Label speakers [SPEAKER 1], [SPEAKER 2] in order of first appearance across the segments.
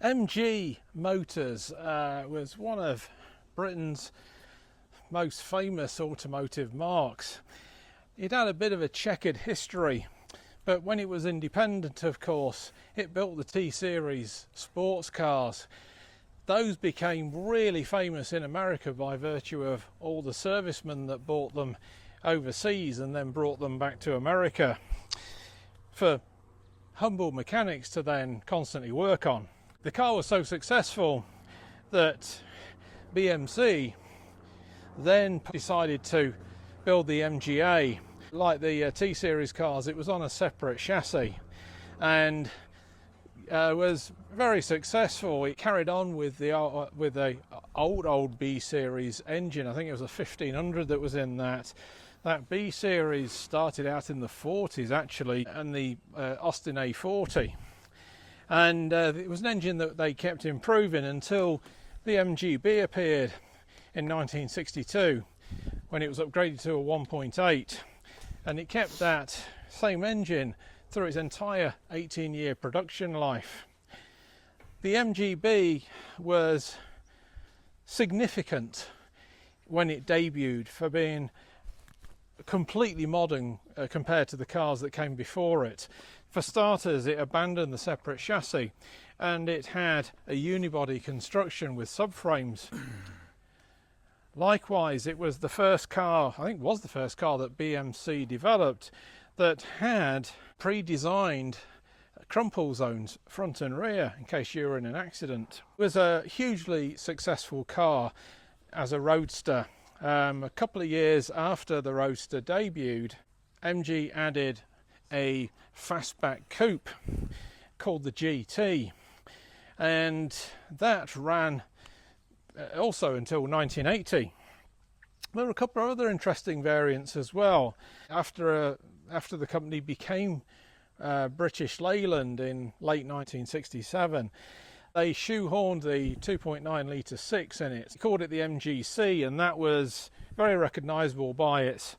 [SPEAKER 1] MG Motors was one of Britain's most famous automotive marques. It had a bit of a checkered history, but when it was independent, of course, it built the T-Series sports cars. Those became really famous in America by virtue of all the servicemen that bought them overseas and then brought them back to America for humble mechanics to then constantly work on. The car was so successful that BMC then decided to build the MGA. Like the T-Series cars, it was on a separate chassis and was very successful. It carried on with the old B-Series engine. I think it was a 1500 that was in that. That B-Series started out in the 40s actually, and the Austin A40. And it was an engine that they kept improving until the MGB appeared in 1962, when it was upgraded to a 1.8, and it kept that same engine through its entire 18-year production life. The MGB was significant when it debuted for being completely modern compared to the cars that came before it. For starters, it abandoned the separate chassis and it had a unibody construction with subframes. Likewise, it was the first car, I think it was the first car that BMC developed that had pre-designed crumple zones front and rear in case you were in an accident. It was a hugely successful car as a roadster. A couple of years after the Roadster debuted, MG added a fastback coupe called the GT, and that ran also until 1980. There were a couple of other interesting variants as well. After the company became British Leyland in late 1967, they shoehorned the 2.9 litre 6 in it. They called it the MGC, and that was very recognisable by its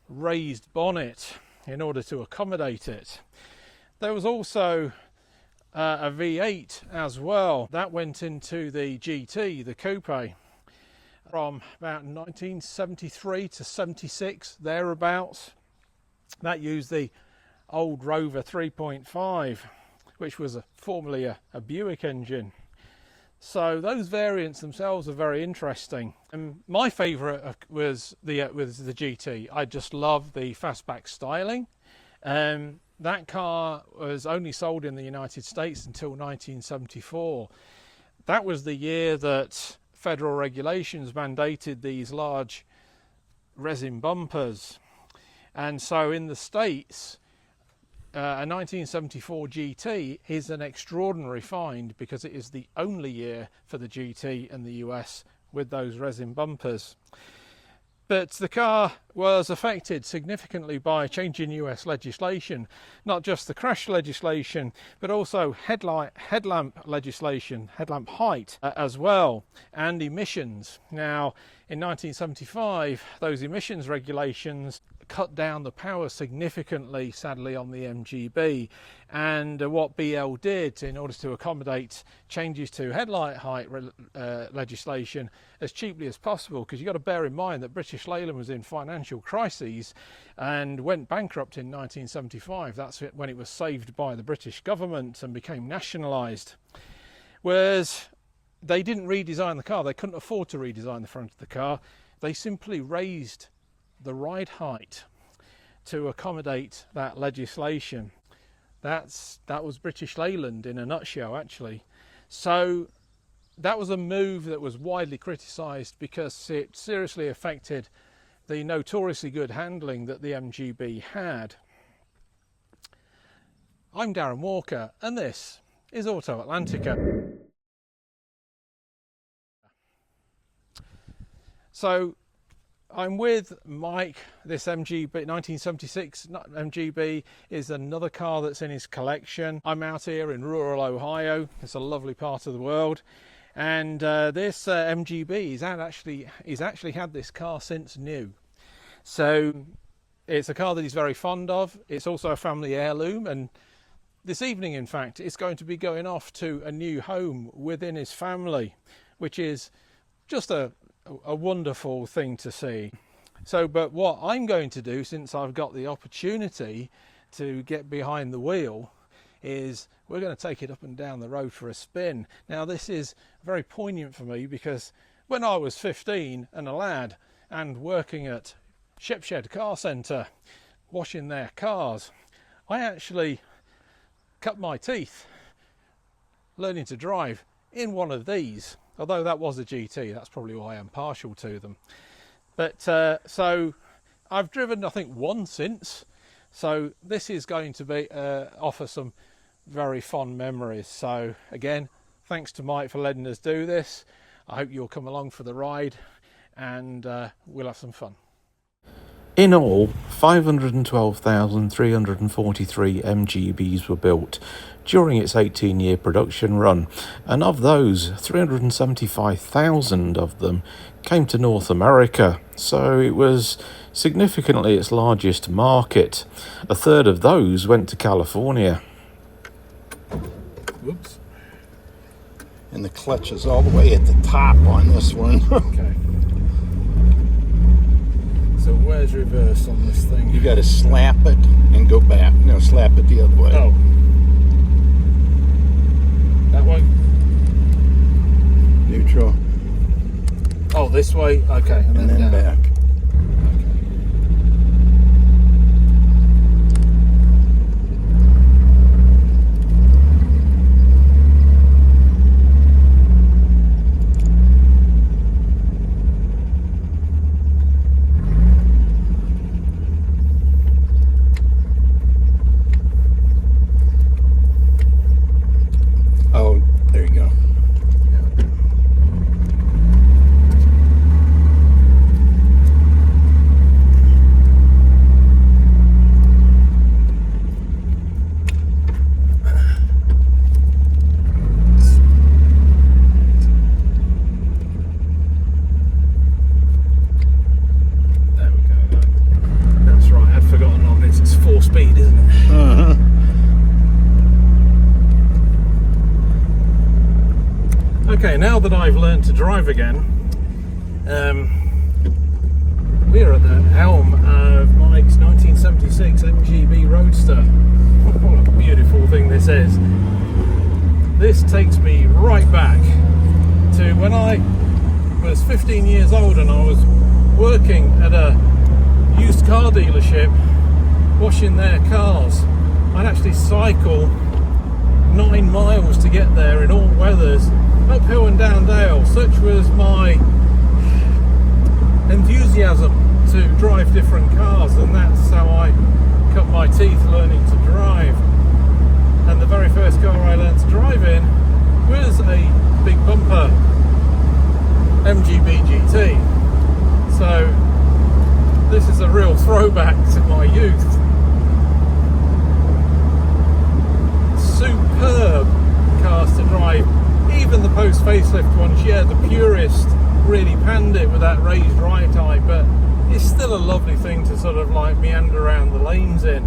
[SPEAKER 1] raised bonnet in order to accommodate it. There was also a V8 as well. That went into the GT, the coupe, from about 1973 to 76, thereabouts. That used the old Rover 3.5, which was formerly a Buick engine. So those variants themselves are very interesting. And my favourite was the GT. I just love the fastback styling. That car was only sold in the United States until 1974. That was the year that federal regulations mandated these large resin bumpers. And so in the States, a 1974 GT is an extraordinary find because it is the only year for the GT in the US with those resin bumpers. But the car was affected significantly by changing US legislation, not just the crash legislation, but also headlamp legislation, headlamp height as well, and emissions. Now, in 1975, those emissions regulations cut down the power significantly, sadly, on the MGB. And what BL did in order to accommodate changes to headlight height legislation as cheaply as possible, because you've got to bear in mind that British Leyland was in financial crises and went bankrupt in 1975. That's when it was saved by the British government and became nationalised. Whereas they didn't redesign the car. They couldn't afford to redesign the front of the car. They simply raised the ride height to accommodate that legislation. That was British Leyland in a nutshell, actually. So that was a move that was widely criticised because it seriously affected the notoriously good handling that the MGB had. I'm Darren Walker, and this is Auto Atlantica. So I'm with Mike. This MGB 1976 MGB is another car that's in his collection. I'm out here in rural Ohio. It's a lovely part of the world, and this MGB he's actually had this car since new. So it's a car that he's very fond of. It's also a family heirloom, and this evening, in fact, is going to be going off to a new home within his family, which is just a wonderful thing to see. So, but what I'm going to do, since I've got the opportunity to get behind the wheel, is we're going to take it up and down the road for a spin. Now, this is very poignant for me because when I was 15 and a lad and working at Shepshed Car Centre, washing their cars, I actually cut my teeth learning to drive in one of these. Although that was a GT, that's probably why I'm partial to them. But so I've driven, I think, one since. So this is going to be offer some very fond memories. So again, thanks to Mike for letting us do this. I hope you'll come along for the ride, and we'll have some fun.
[SPEAKER 2] In all, 512,343 MGBs were built during its 18-year production run, and of those, 375,000 of them came to North America, so it was significantly its largest market. A third of those went to California.
[SPEAKER 1] Whoops.
[SPEAKER 3] And the clutch is all the way at the top on this one.
[SPEAKER 1] Okay. So where's reverse on this thing?
[SPEAKER 3] You got to slap it and go back. No, slap it the other way.
[SPEAKER 1] Oh. That way?
[SPEAKER 3] Neutral.
[SPEAKER 1] Oh, this way? Okay.
[SPEAKER 3] And then
[SPEAKER 1] down.
[SPEAKER 3] back. Oh, there you go.
[SPEAKER 1] There we go. That's right. I'd forgotten on this. It's 4-speed, isn't it?
[SPEAKER 3] Uh-huh.
[SPEAKER 1] Okay, now that I've learned to drive again, we're at the helm of Mike's 1976 MGB Roadster. What a beautiful thing this is. This takes me right back to when I was 15 years old and I was working at a used car dealership washing their cars. I'd actually cycle 9 miles to get there in all weathers, uphill and down dale. Such was my enthusiasm to drive different cars, and that's how I cut my teeth learning to drive. And the very first car I learned to drive in was a big bumper MGB GT. So this is a real throwback to my youth. Superb cars to drive. Even the post facelift ones, yeah, the purist really panned it with that raised right eye, but it's still a lovely thing to sort of like meander around the lanes in.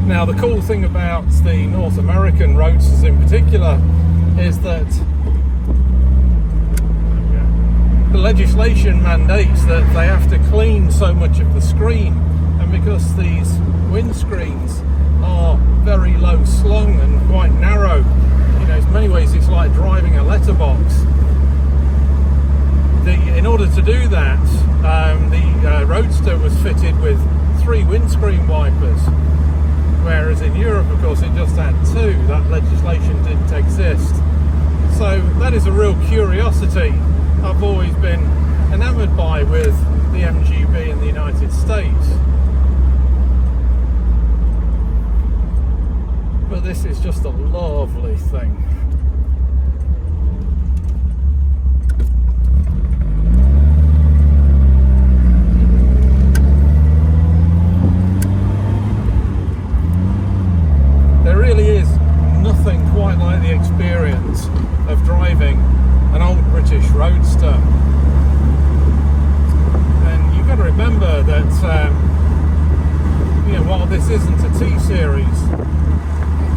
[SPEAKER 1] Now, the cool thing about the North American Roadsters in particular is that the legislation mandates that they have to clean so much of the screen, and because these windscreens are very low slung and quite narrow, you know, in many ways it's like driving a letterbox. In order to do that, the Roadster was fitted with 3 windscreen wipers, whereas in Europe, of course, it just had 2. That legislation didn't exist. So that is a real curiosity I've always been enamoured by with the MGB in the United States. But this is just a lovely thing. There really is nothing quite like the this isn't a T-Series,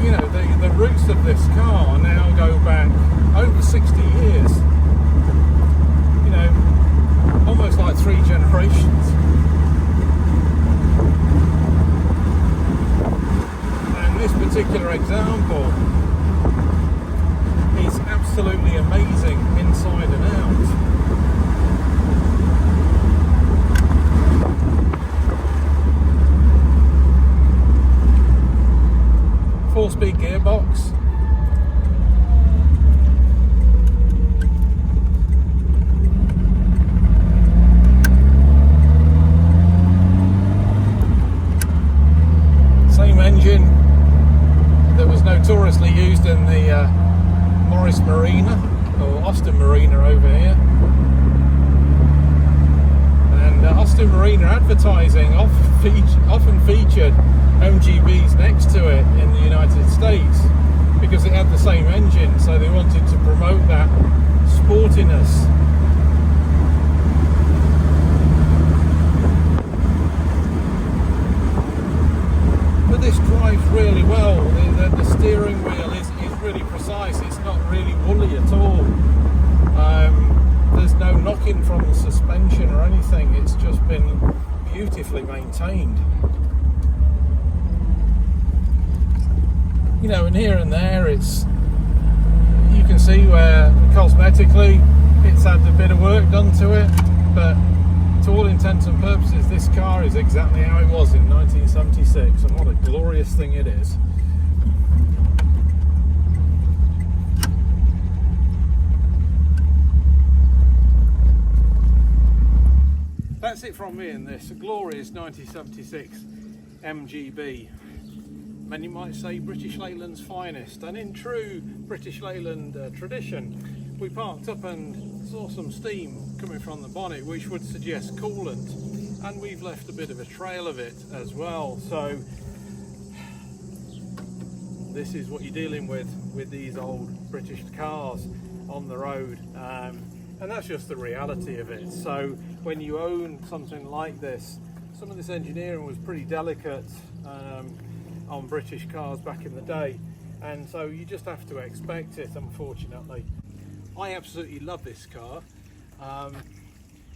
[SPEAKER 1] you know, the roots of this car now go back over 60 years. You know, almost like 3 generations. And this particular example is absolutely amazing inside and out. 4-speed gearbox. Same engine that was notoriously used in the Morris Marina, or Austin Marina over here. And Austin Marina advertising often featured MGBs next to it in the United States because it had the same engine, so they wanted to promote that sportiness. But this drives really well. The steering wheel is really precise. It's not really woolly at all. There's no knocking from the suspension or anything. It's just been beautifully maintained. You know, and here and there you can see where cosmetically it's had a bit of work done to it, but to all intents and purposes this car is exactly how it was in 1976, and what a glorious thing it is. That's it from me in this glorious 1976 MGB. Many might say British Leyland's finest, and in true British Leyland tradition, we parked up and saw some steam coming from the bonnet, which would suggest coolant, and we've left a bit of a trail of it as well. So this is what you're dealing with these old British cars on the road, and that's just the reality of it. So when you own something like this, some of this engineering was pretty delicate on British cars back in the day, and so you just have to expect it, unfortunately. I absolutely love this car.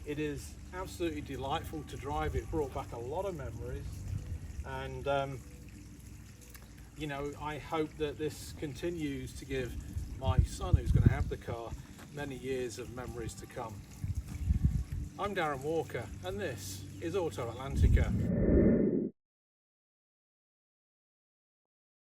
[SPEAKER 1] It is absolutely delightful to drive. It brought back a lot of memories, and you know, I hope that this continues to give my son, who's going to have the car, many years of memories to come. I'm Darren Walker, and this is Auto Atlantica.